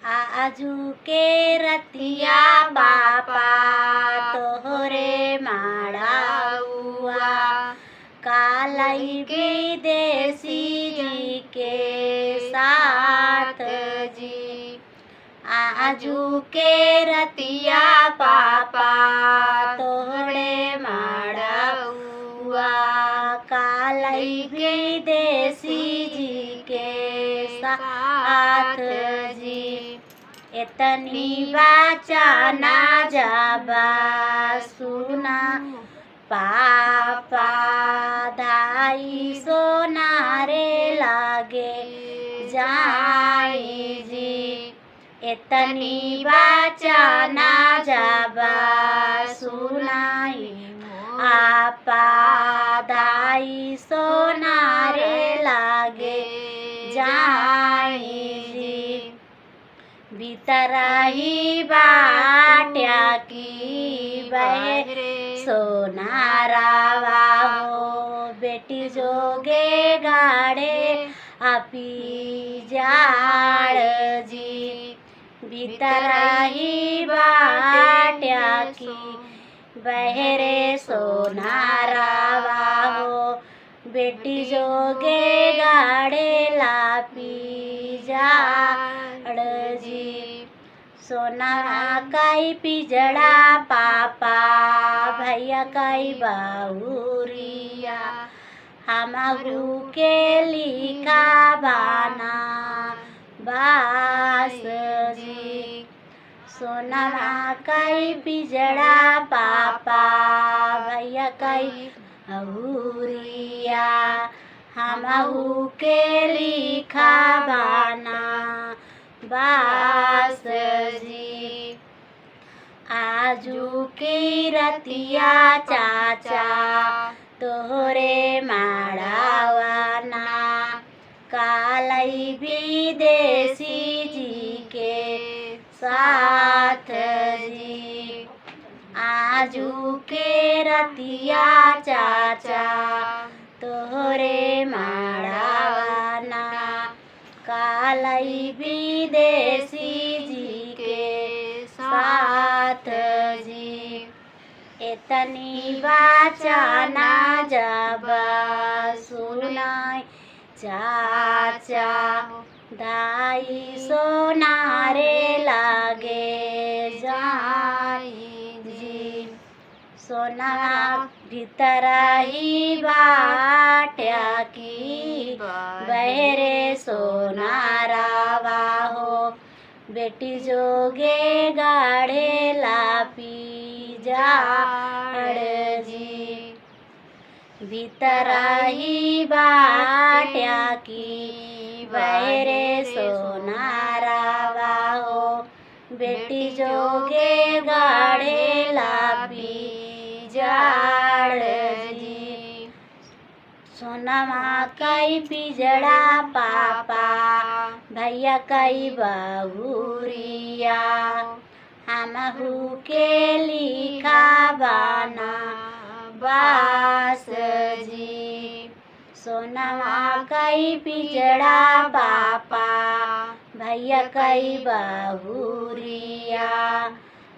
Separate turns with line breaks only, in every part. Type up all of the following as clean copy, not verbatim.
आजू के रतिया बापा तोहरे माड़ाउआ कालई विदेशी जी के साथ जी। आजू के रतिया पापा तोहरे माड़ाउआ कालई विदेशी जी के साथ जी। इतनी बचाना जाबा सुना पापा धाई सोनारे लागे जाई जी। इतनी बचाना जाबा सुनाई आपा धाई सोनारे लागे जाई जी। भीतराही बाट्या की बहरे सोनारावा हो बेटी जोगे गाड़े आपी जाड़ जी। भीतराही बाट्या की बहरे सोनारावा हो बेटी जोगे गाड़े लापी जाड़ जी। सोना काई पिजड़ा पापा भैया काई बाहुरिया हमरू के लिखा बाना बास जी। सोना काई पिजड़ा पापा भैया काई बाहुरिया हमहू के लिखा बाना बास जी। आजू की रतिया चाचा तोहरे माड़ावाना कालई विदेशी जी के साथ जी। आजू के रतिया चाचा तोहरे माड़ावाना कालई विदेशी जी के साथ जी। इतनी बचाना जाबा सुनाई चाचा दाई सोनारे लागे जाई जी। सोना भीतराही बाट्या की बहरे सोनारावा हो बेटी जोगे गाड़े लापी जाड़ जी। भीतराही बाट्या की बहरे सोनारावा हो बेटी जोगे गाड़े लापी जाड़ जी। सोनमा कई पिजड़ा पापा भैया कई बाहुरिया हमहू के लिखा बाना बास जी। सोनमा कई पिजड़ा पापा भैया कई बाहुरिया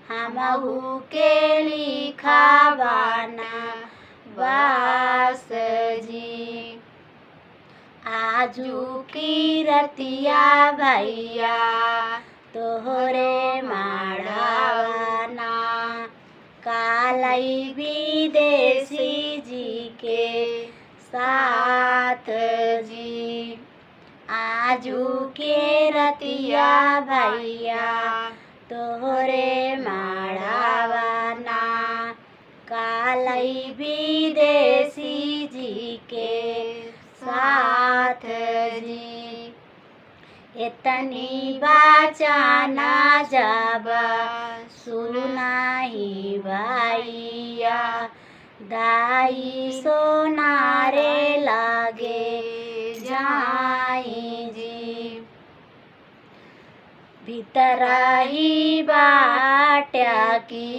हमहू के लिखा बाना बास जी। आजू की रतिया भैया तोहरे माड़ावाना कालई विदेशी जी के साथ जी। आजू के रतिया भैया तोहरे माड़ावाना कालई विदेशी जी के साथ जी। इतनी बचाना जाबा सुनाही भैया दाई सोनारे लागे जाई जी। भीतराही बाट्या की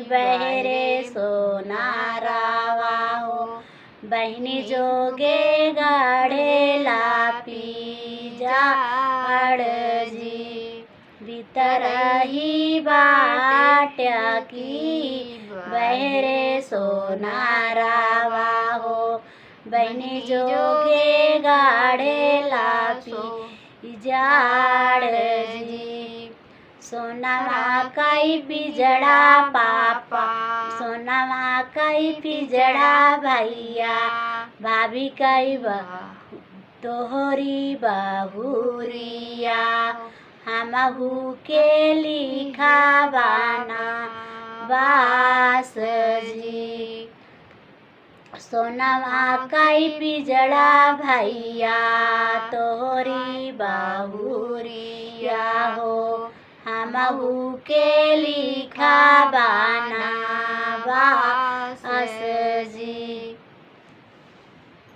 बहरे सोनारावा हो बहनी जोगे गाड़े लापी जाड़ जी। तरही बाट्या की बहरे सोनारावा हो। बहनी जोगे गाढ़े लापी जाड़ जी। सोनामा काई पिजड़ा पापा, सोनामा काई पिजड़ा भैया, भाभी काई तोहरी बहुरिया। हमहू के लिखा बाना बास जी। सोनामा काई पिजड़ा भैया, तोहरी बहुरिया हो। हमहू के लिखा बाना बास जी।